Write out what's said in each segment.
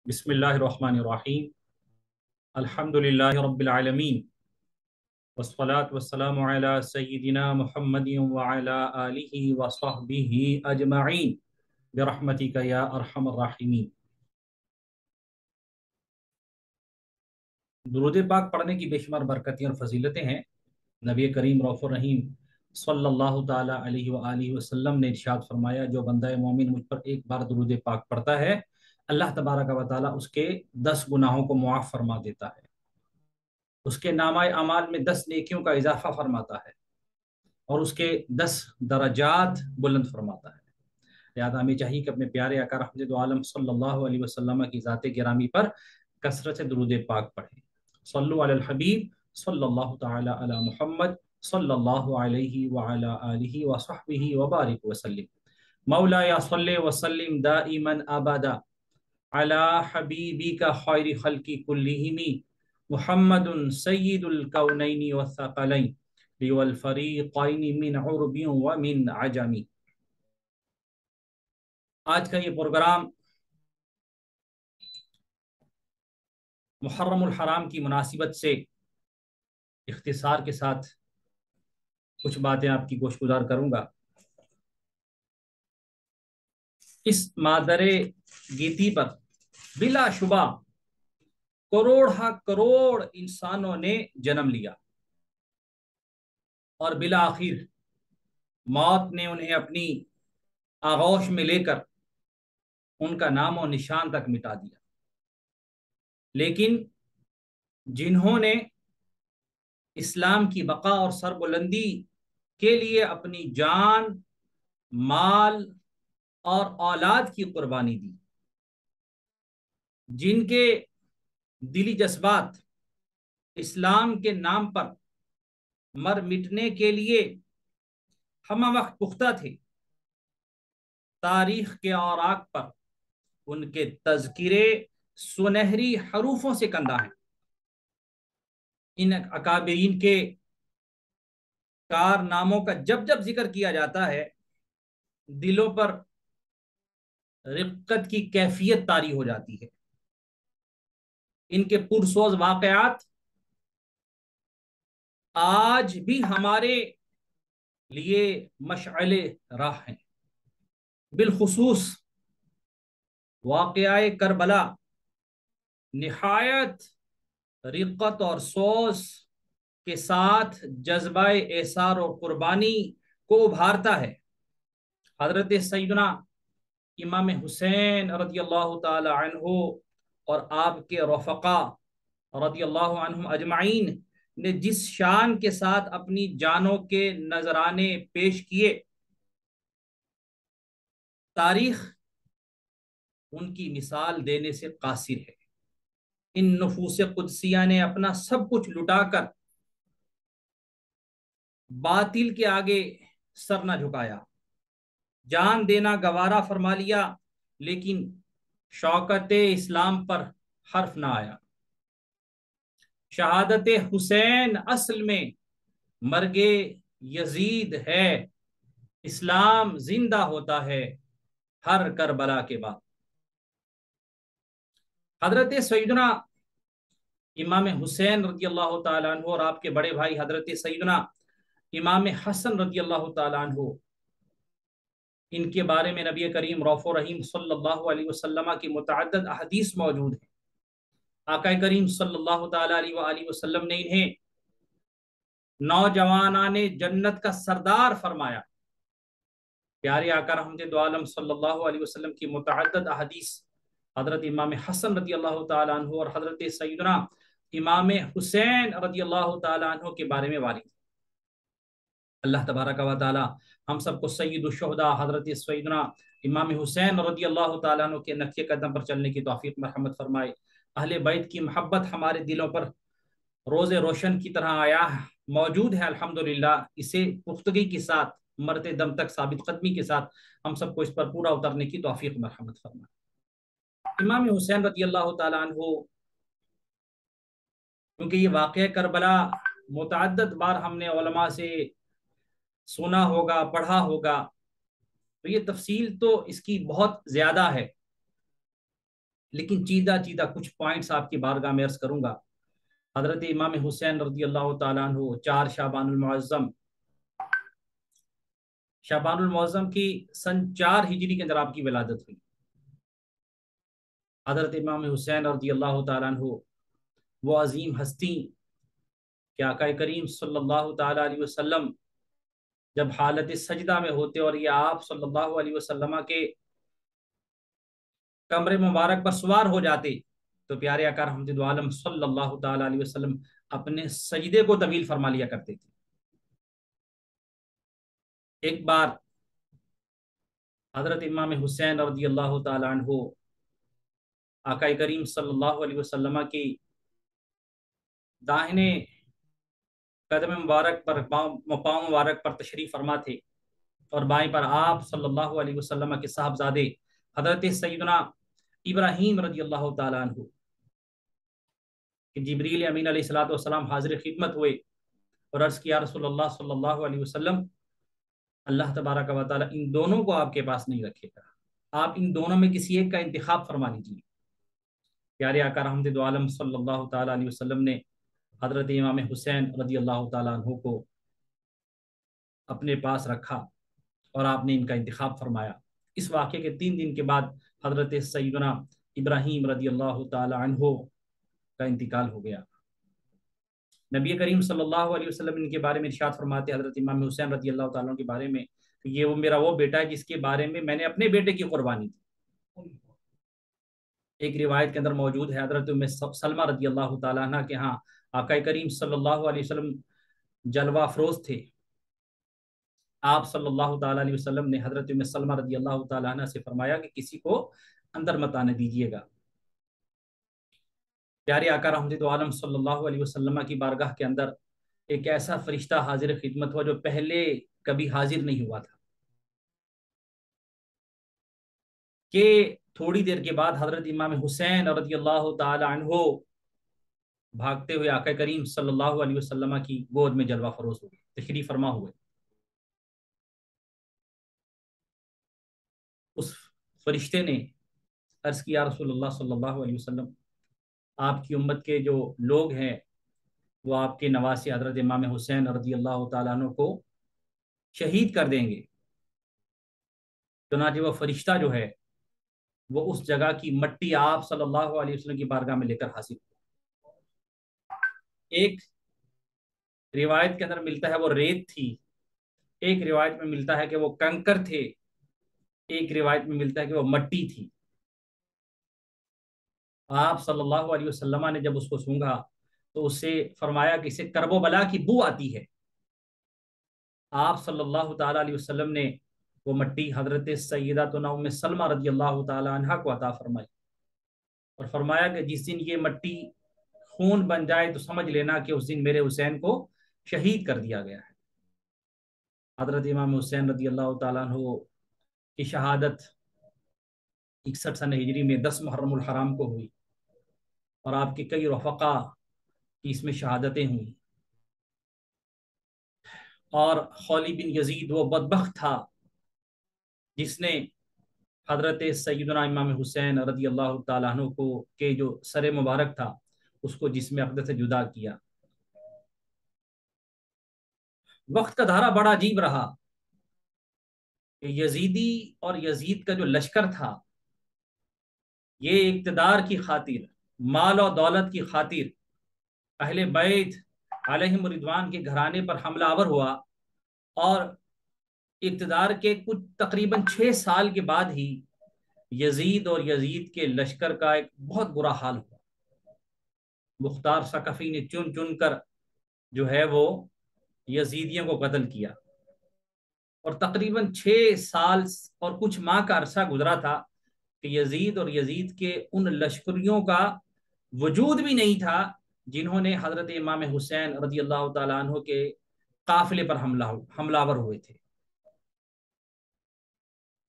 بسم اللہ الرحمن الرحیم الحمد للہ رب العالمین والصلاة والسلام علی سیدنا محمد وعلی آلہ وصحبہ اجمعین برحمتک یا ارحم الراحمین۔ درود پاک پڑھنے کی بے شمار برکتیں اور فضیلتیں ہیں۔ نبی کریم رؤوف الرحیم صلی اللہ تعالی علیہ وآلہ وسلم نے ارشاد فرمایا، جو بندہ مومن مجھ پر ایک بار درود پاک پڑھتا ہے، اللہ تبارک و تعالی اس کے 10 گناہوں کو معاف فرما دیتا ہے، اس کے نامہ اعمال میں 10 نیکیوں کا اضافہ فرماتا ہے اور اس کے 10 درجات بلند فرماتا ہے۔ لہذا ہمیں چاہیے کہ اپنے پیارے آقا رحمت دو عالم صلی اللہ علیہ وسلم کی ذات گرامی پر کثرت سے درود پاک پڑھیں۔ صلو علی الحبیب صلی اللہ تعالی علی محمد صلی اللہ علیہ وعلی آلہ وصحبہ وبارک وسلم۔ مولا یا صلی وسلم دائما ابدا علی حبیبک خیر خلق کلہم محمد سید الکونین والثقلین والفریقین من عرب ومن عجم۔ آج کا یہ پروگرام محرم الحرام کی مناسبت سے اختصار کے ساتھ کچھ باتیں آپ کی گوش گزار کروں گا۔ اس مادر گیتی پر بلا شبہ کروڑ ہا کروڑ انسانوں نے جنم لیا اور بالآخر موت نے انہیں اپنی آغوش میں لے کر ان کا نام و نشان تک مٹا دیا، لیکن جنہوں نے اسلام کی بقا اور سربلندی کے لیے اپنی جان، مال اور اولاد کی قربانی دی، جن کے دلی جذبات اسلام کے نام پر مر مٹنے کے لیے ہمہ وقت پختہ تھے، تاریخ کے اوراق پر ان کے تذکرے سنہری حروفوں سے کندہ ہیں۔ ان اکابرین کے کارناموں کا جب جب ذکر کیا جاتا ہے، دلوں پر رقت کی کیفیت طاری ہو جاتی ہے۔ ان کے پرسوز واقعات آج بھی ہمارے لیے مشعل راہ ہیں۔ بالخصوص واقعہ کربلا نہایت رقت اور سوز کے ساتھ جذبہ ایثار اور قربانی کو ابھارتا ہے۔ حضرت سیدنا امام حسین رضی اللہ تعالی عنہ اور آپ کے رفقا رضی اللہ عنہم اجمعین نے جس شان کے ساتھ اپنی جانوں کے نذرانے پیش کیے، تاریخ ان کی مثال دینے سے قاصر ہے۔ ان نفوس قدسیہ نے اپنا سب کچھ لٹا کر باطل کے آگے سر نہ جھکایا، جان دینا گوارا فرما لیا، لیکن شوکت اسلام پر حرف نہ آیا۔ شہادت حسین اصل میں مرگ یزید ہے، اسلام زندہ ہوتا ہے ہر کربلا کے بعد۔ حضرت سیدنا امام حسین رضی اللہ تعالیٰ عنہ اور آپ کے بڑے بھائی حضرت سیدنا امام حسن رضی اللہ تعالیٰ عنہ، ان کے بارے میں نبی کریم رؤوف الرحیم صلی اللہ علیہ وسلم کی متعدد احادیث موجود ہیں۔ آقا کریم صلی اللہ تعالیٰ علیہ وآلہ وسلم نے انہیں نوجوانان جنت کا سردار فرمایا۔ پیارے آقا رحمت دو عالم صلی اللہ علیہ وسلم کی متعدد احادیث حضرت امام حسن رضی اللہ تعالیٰ عنہ اور حضرت سیدنا امام حسین رضی اللہ تعالیٰ عنہ کے بارے میں وارد۔ اللہ تبارک و تعالی ہم سب کو سید الشہداء حضرت سیدنا امام حسین رضی اللہ تعالیٰ عنہ کے نقش قدم پر چلنے کی توفیق مرحمت فرمائے۔ اہل بیت کی محبت ہمارے دلوں پر روز روشن کی طرح آیا موجود ہے، الحمدللہ۔ اسے پختگی کے ساتھ مرتے دم تک ثابت قدمی کے ساتھ ہم سب کو اس پر پورا اترنے کی توفیق مرحمت فرمائے۔ امام حسین رضی اللہ تعالیٰ عنہ، کیونکہ یہ واقعہ کربلا متعدد بار ہم نے علماء سے سنا ہوگا، پڑھا ہوگا، تو یہ تفصیل تو اس کی بہت زیادہ ہے، لیکن چیدہ چیدہ کچھ پوائنٹس آپ کی بارگاہ میں عرض کروں گا۔ حضرت امام حسین رضی اللہ تعالیٰ عنہ 4 شعبان المعظم، شعبان المعظم کی سن 4 ہجری کے اندر آپ کی ولادت ہوئی۔ حضرت امام حسین رضی اللہ تعالیٰ عنہ وہ عظیم ہستی کہ آقا کریم صلی اللہ تعالیٰ علیہ وسلم جب حالت سجدہ میں ہوتے اور یہ آپ صلی اللہ علیہ وسلم کے کمرے مبارک پر سوار ہو جاتے تو پیارے آقا رحمت دو عالم صلی اللہ تعالیٰ علیہ وسلم اپنے سجدے کو طویل فرما لیا کرتے تھے۔ ایک بار حضرت امام حسین رضی اللہ تعالیٰ عنہ آقا کریم صلی اللہ علیہ وسلم کی داہنے قدم مبارک پر پاؤں مبارک پر تشریف فرما تھے اور بائیں پر آپ صلی اللہ علیہ وسلم کے صاحبزادے حضرت سیدنا ابراہیم رضی اللہ تعالیٰ عنہ کہ جبریل امین علیہ الصلوۃ والسلام حاضر خدمت ہوئے اور عرض کیا رسول اللہ صلی اللہ علیہ وسلم اللہ تبارک و تعالیٰ ان دونوں کو آپ کے پاس نہیں رکھے گا، آپ ان دونوں میں کسی ایک کا انتخاب فرما لیجیے۔ پیارے آقا رحمت دو عالم صلی اللہ تعالیٰ علیہ وسلم نے حضرت امام حسین رضی اللہ تعالیٰ عنہ کو اپنے پاس رکھا اور آپ نے ان کا انتخاب فرمایا۔ اس واقعے کے 3 دن کے بعد حضرت سیدنا ابراہیم رضی اللہ تعالیٰ عنہ کا انتقال ہو گیا۔ نبی کریم صلی اللہ علیہ وسلم ان کے بارے میں ارشاد فرماتے حضرت امام حسین رضی اللہ تعالیٰ عنہ کے بارے میں کہ یہ میرا وہ بیٹا ہے جس کے بارے میں میں نے اپنے بیٹے کی قربانی دی۔ ایک روایت کے اندر موجود ہے حضرت ام سلمہ رضی اللہ تعالیٰ عنہ کے ہاں آقا کریم صلی اللہ علیہ وسلم جلوہ افروز تھے۔ آپ صلی اللہ تعالیٰ علیہ وسلم نے حضرت ام سلمہ رضی اللہ تعالیٰ عنہ سے فرمایا کہ کسی کو اندر مت آنے دیجیے گا۔ پیارے آقا رحمت عالم صلی اللہ علیہ وسلم کی بارگاہ کے اندر ایک ایسا فرشتہ حاضر خدمت ہوا جو پہلے کبھی حاضر نہیں ہوا تھا کہ تھوڑی دیر کے بعد حضرت امام حسین رضی اللہ تعالی عنہ بھاگتے ہوئے آقا کریم صلی اللہ علیہ وسلم کی گود میں جلوہ فروز ہوئے، تشریف فرما ہوئے۔ اس فرشتے نے عرض کیا رسول اللہ صلی اللہ علیہ وسلم آپ کی امت کے جو لوگ ہیں وہ آپ کے نواسے حضرت امام حسین رضی اللہ تعالیٰ عنہ کو شہید کر دیں گے۔ چنانچہ وہ فرشتہ جو ہے وہ اس جگہ کی مٹی آپ صلی اللہ علیہ وسلم کی بارگاہ میں لے کر حاصل ہوا۔ ایک روایت کے اندر ملتا ہے وہ ریت تھی، ایک روایت میں ملتا ہے کہ وہ کنکر تھے، ایک روایت میں ملتا ہے کہ وہ مٹی تھی۔ آپ صلی اللہ علیہ وسلم نے جب اس کو سونگھا تو اس سے فرمایا کہ اسے کرب و بلا کی بو آتی ہے۔ آپ صلی اللہ تعالیٰ علیہ وسلم نے وہ مٹی حضرت سیداتنا ام سلمہ رضی اللہ تعالیٰ عنہ کو عطا فرمائی اور فرمایا کہ جس دن یہ مٹی خون بن جائے تو سمجھ لینا کہ اس دن میرے حسین کو شہید کر دیا گیا ہے۔ حضرت امام حسین رضی اللہ تعالیٰ عنہ کی شہادت 61 سن ہجری میں 10 محرم الحرام کو ہوئی اور آپ کے کئی رفقا کی اس میں شہادتیں ہوئیں۔ اور خولی بن یزید وہ بدبخت تھا جس نے حضرت سیدنا امام حسین رضی اللہ تعالیٰ عنہ کو کے جو سر مبارک تھا اس کو جسم اقدس سے جدا کیا۔ وقت کا دھارا بڑا عجیب رہا کہ یزیدی اور یزید کا جو لشکر تھا یہ اقتدار کی خاطر، مال و دولت کی خاطر اہل بیت علیہم رضوان کے گھرانے پر حملہ آور ہوا اور اقتدار کے کچھ تقریباً 6 سال کے بعد ہی یزید اور یزید کے لشکر کا ایک بہت برا حال ہوا۔ مختار ثقفی نے چن چن کر جو ہے وہ یزیدیوں کو قتل کیا اور تقریباً 6 سال اور کچھ ماہ کا عرصہ گزرا تھا کہ یزید اور یزید کے ان لشکریوں کا وجود بھی نہیں تھا جنہوں نے حضرت امام حسین رضی اللہ تعالیٰ عنہ کے قافلے پر حملہ آور ہوئے تھے۔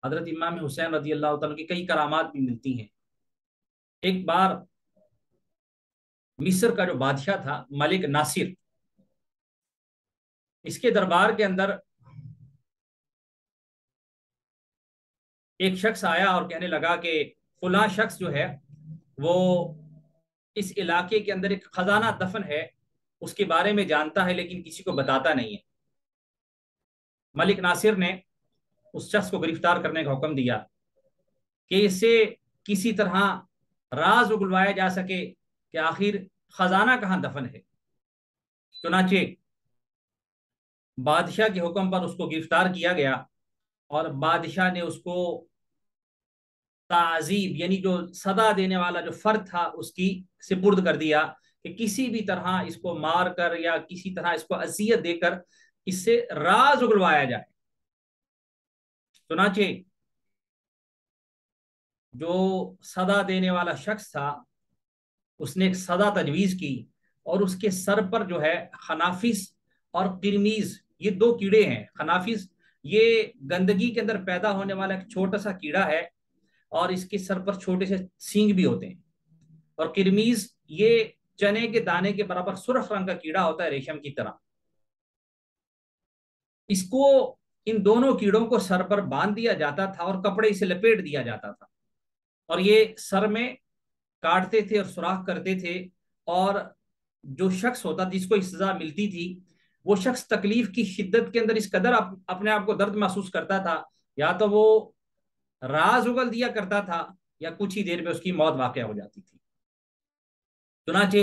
حضرت امام حسین رضی اللہ تعالیٰ کی کئی کرامات بھی ملتی ہیں۔ ایک بار مصر کا جو بادشاہ تھا ملک ناصر، اس کے دربار کے اندر ایک شخص آیا اور کہنے لگا کہ فلاں شخص جو ہے وہ اس علاقے کے اندر ایک خزانہ دفن ہے، اس کے بارے میں جانتا ہے لیکن کسی کو بتاتا نہیں ہے۔ ملک ناصر نے اس شخص کو گرفتار کرنے کا حکم دیا کہ اسے کسی طرح راز اگلوایا جا سکے کہ آخر خزانہ کہاں دفن ہے۔ چنانچہ بادشاہ کے حکم پر اس کو گرفتار کیا گیا، اور بادشاہ نے اس کو تعذیب یعنی جو سزا دینے والا جو فرد تھا اس کی سپرد کر دیا کہ کسی بھی طرح اس کو مار کر یا کسی طرح اس کو اذیت دے کر اس سے راز اگلوایا جائے۔ چنانچہ جو سزا دینے والا شخص تھا اس نے ایک سزا تجویز کی، اور اس کے سر پر جو ہے خنافس اور قرمیز، یہ دو کیڑے ہیں۔ خنافس یہ گندگی کے اندر پیدا ہونے والا ایک چھوٹا سا کیڑا ہے، اور اس کے سر پر چھوٹے سے سینگ بھی ہوتے ہیں۔ اور قرمیز یہ چنے کے دانے کے برابر سرخ رنگ کا کیڑا ہوتا ہے، ریشم کی طرح۔ اس کو ان دونوں کیڑوں کو سر پر باندھ دیا جاتا تھا اور کپڑے سے لپیٹ دیا جاتا تھا، اور یہ سر میں کاٹتے تھے اور سوراخ کرتے تھے، اور جو شخص ہوتا جس کو سزا ملتی تھی وہ شخص تکلیف کی شدت کے اندر اس قدر اپنے آپ کو درد محسوس کرتا تھا، یا تو وہ راز اگل دیا کرتا تھا یا کچھ ہی دیر میں اس کی موت واقع ہو جاتی تھی۔ چنانچہ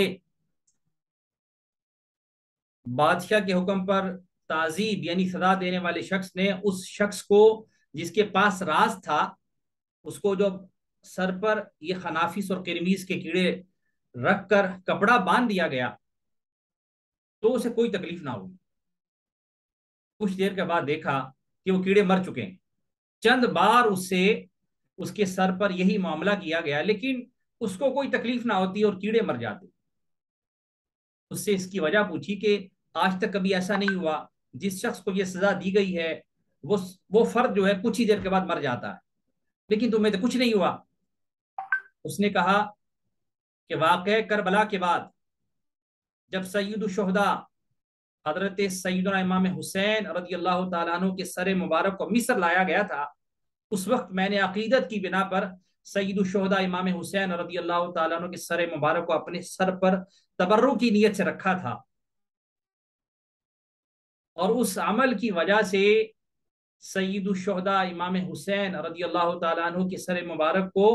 بادشاہ کے حکم پر تعذیب یعنی سزا دینے والے شخص نے اس شخص کو جس کے پاس راز تھا اس کو جو سر پر یہ خنافس اور کرمیز کے کیڑے رکھ کر کپڑا باندھ دیا گیا تو اسے کوئی تکلیف نہ ہوئی۔ کچھ دیر کے بعد دیکھا کہ وہ کیڑے مر چکے ہیں۔ چند بار اس سے اس کے سر پر یہی معاملہ کیا گیا لیکن اس کو کوئی تکلیف نہ ہوتی اور کیڑے مر جاتے۔ اس سے اس کی وجہ پوچھی کہ آج تک کبھی ایسا نہیں ہوا، جس شخص کو یہ سزا دی گئی ہے وہ فرد جو ہے کچھ ہی دیر کے بعد مر جاتا ہے، لیکن تمہیں تو کچھ نہیں ہوا۔ اس نے کہا کہ واقع کربلا کے بعد جب سید الشہداء حضرت سیدنا امام حسین رضی اللہ تعالیٰ عنہ کے سر مبارک کو مصر لایا گیا تھا، اس وقت میں نے عقیدت کی بنا پر سید الشہداء امام حسین رضی اللہ تعالیٰ عنہ کے سر مبارک کو اپنے سر پر تبرک کی نیت سے رکھا تھا، اور اس عمل کی وجہ سے سید الشہداء امام حسین رضی اللہ تعالیٰ عنہ کے سر مبارک کو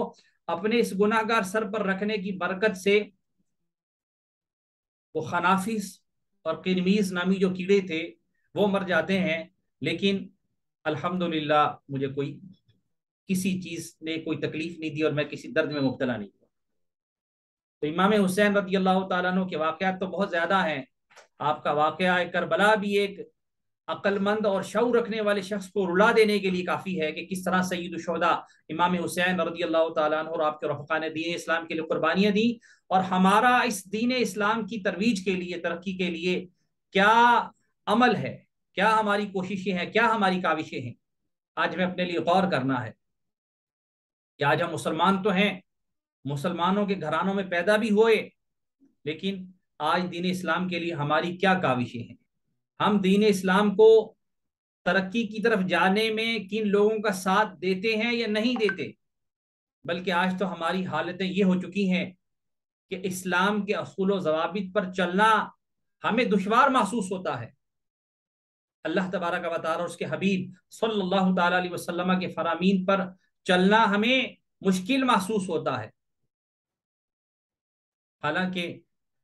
اپنے اس گناہگار سر پر رکھنے کی برکت سے وہ خنافس اور قرمیز نامی جو کیڑے تھے وہ مر جاتے ہیں، لیکن الحمدللہ مجھے کوئی کسی چیز نے کوئی تکلیف نہیں دی اور میں کسی درد میں مبتلا نہیں ہوا۔ تو امام حسین رضی اللہ تعالیٰ عنہ کے واقعات تو بہت زیادہ ہیں۔ آپ کا واقعہ کربلا بھی ایک عقل مند اور شعور رکھنے والے شخص کو رلا دینے کے لیے کافی ہے کہ کس طرح سید الشہداء امام حسین رضی اللہ تعالیٰ عنہ اور آپ کے رفقا نے دین اسلام کے لیے قربانیاں دی، اور ہمارا اس دین اسلام کی ترویج کے لیے، ترقی کے لیے کیا عمل ہے، کیا ہماری کوششیں ہیں، کیا ہماری کاوشیں ہیں۔ آج ہمیں اپنے لیے غور کرنا ہے کہ آج ہم مسلمان تو ہیں، مسلمانوں کے گھرانوں میں پیدا بھی ہوئے، لیکن آج دین اسلام کے لیے ہماری کیا کاوشیں ہیں۔ ہم دین اسلام کو ترقی کی طرف جانے میں کن لوگوں کا ساتھ دیتے ہیں یا نہیں دیتے، بلکہ آج تو ہماری حالتیں یہ ہو چکی ہیں کہ اسلام کے اصول و ضوابط پر چلنا ہمیں دشوار محسوس ہوتا ہے۔ اللہ تبارک و تعالی اور اس کے حبیب صلی اللہ تعالی علیہ وسلم کے فرامین پر چلنا ہمیں مشکل محسوس ہوتا ہے، حالانکہ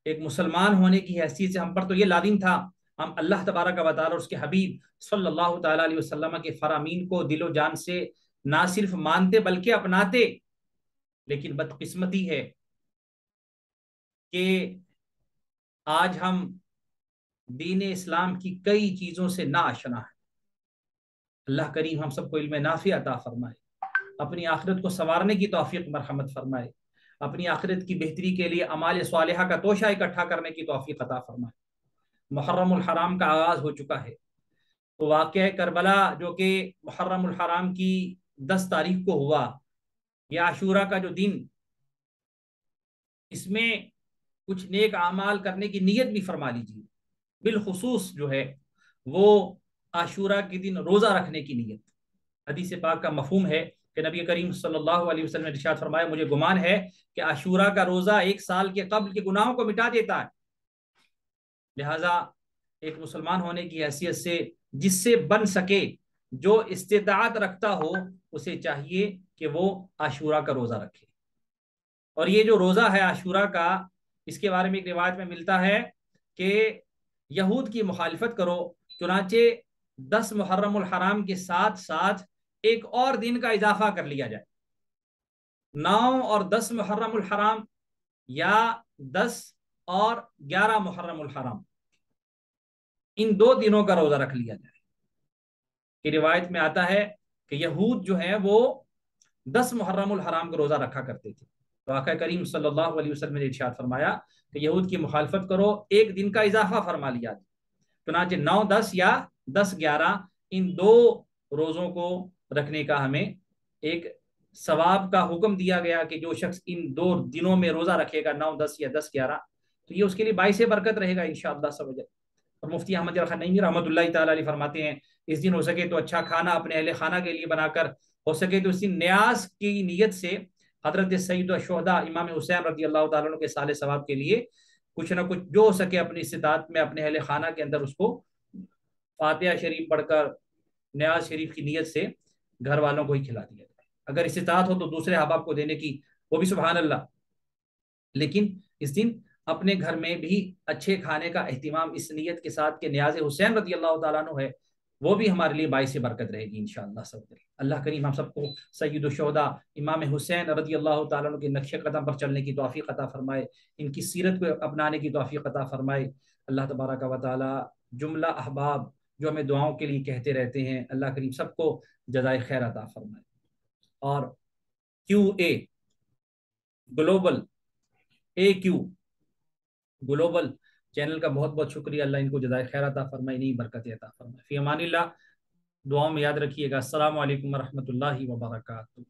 ایک مسلمان ہونے کی حیثیت سے ہم پر تو یہ لازم تھا ہم اللہ تبارک و تعالی اور اس کے حبیب صلی اللہ تعالی علیہ وسلم کے فرامین کو دل و جان سے نہ صرف مانتے بلکہ اپناتے، لیکن بدقسمتی ہے کہ آج ہم دین اسلام کی کئی چیزوں سے نا آشنا ہیں۔ اللہ کریم ہم سب کو علم نافع عطا فرمائے، اپنی آخرت کو سنوارنے کی توفیق مرحمت فرمائے، اپنی آخرت کی بہتری کے لیے اعمال صالحہ کا توشہ اکٹھا کرنے کی توفیق عطا فرمائے۔ محرم الحرام کا آغاز ہو چکا ہے، تو واقعہ کربلا جو کہ محرم الحرام کی 10 تاریخ کو ہوا، یہ عاشورہ کا جو دن، اس میں کچھ نیک اعمال کرنے کی نیت بھی فرما لیجیے، بالخصوص جو ہے وہ عاشورہ کے دن روزہ رکھنے کی نیت۔ حدیث پاک کا مفہوم ہے کہ نبی کریم صلی اللہ علیہ وسلم نے ارشاد فرمایا مجھے گمان ہے کہ عاشورہ کا روزہ 1 سال کے قبل کے گناہوں کو مٹا دیتا ہے، لہذا ایک مسلمان ہونے کی حیثیت سے جس سے بن سکے، جو استطاعت رکھتا ہو، اسے چاہیے کہ وہ عاشورہ کا روزہ رکھے۔ اور یہ جو روزہ ہے عاشورہ کا، اس کے بارے میں ایک روایت میں ملتا ہے کہ یہود کی مخالفت کرو، چنانچہ 10 محرم الحرام کے ساتھ ساتھ ایک اور دن کا اضافہ کر لیا جائے، 9 اور 10 محرم الحرام، یا 10 اور 11 محرم الحرام، ان 2 دنوں کا روزہ رکھ لیا جائے۔ کہ روایت میں آتا ہے کہ یہود جو ہیں وہ 10 محرم الحرام کا روزہ رکھا کرتے تھے، تو آقا کریم صلی اللہ علیہ وسلم نے ارشاد فرمایا کہ یہود کی مخالفت کرو، ایک دن کا اضافہ فرما لیا، چنانچہ 9 10 یا 10 11 ان 2 روزوں کو رکھنے کا ہمیں ایک ثواب کا حکم دیا گیا کہ جو شخص ان 2 دنوں میں روزہ رکھے گا، 9 10 یا 10 11، تو یہ اس کے لیے باعث برکت رہے گا انشاءاللہ سب وجہ۔ اور مفتی احمد خنیمی رحمۃ اللہ تعالی علیہ فرماتے ہیں اس دن ہو سکے تو اچھا کھانا اپنے اہل خانہ کے لیے بنا کر، ہو سکے تو اس دن نیاز کی نیت سے حضرت سید الشہداء امام حسین رضی اللہ تعالیٰ عنہ کے صالح ثواب کے لیے کچھ نہ کچھ جو ہو سکے اپنی استطاعت میں اپنے اہل خانہ کے اندر اس کو فاتحہ شریف پڑھ کر نیاز شریف کی نیت سے گھر والوں کو ہی کھلا دیا جائے۔ اگر استطاعت ہو تو دوسرے احباب کو دینے کی، وہ بھی سبحان اللہ، لیکن اس دن اپنے گھر میں بھی اچھے کھانے کا اہتمام اس نیت کے ساتھ کہ نیاز حسین رضی اللہ تعالیٰ عنہ ہے، وہ بھی ہمارے لیے باعث برکت رہے گی انشاءاللہ سب۔ اللہ کریم ہم سب کو سید الشہداء امام حسین رضی اللہ تعالیٰ عنہ کے نقش قدم پر چلنے کی توفیق عطا فرمائے، ان کی سیرت کو اپنانے کی توفیق عطا فرمائے۔ اللہ تبارک و تعالی جملہ احباب جو ہمیں دعاؤں کے لیے کہتے رہتے ہیں، اللہ کریم سب کو جزائے خیر عطا فرمائے۔ اور QA global AQ global channel کا بہت بہت شکریہ، اللہ ان کو جزائے خیر عطا فرمائے، انہیں برکت عطا فرمائے۔ فی امان اللہ، دعاؤں میں یاد رکھیے گا۔ السلام علیکم ورحمۃ اللہ وبرکاتہ۔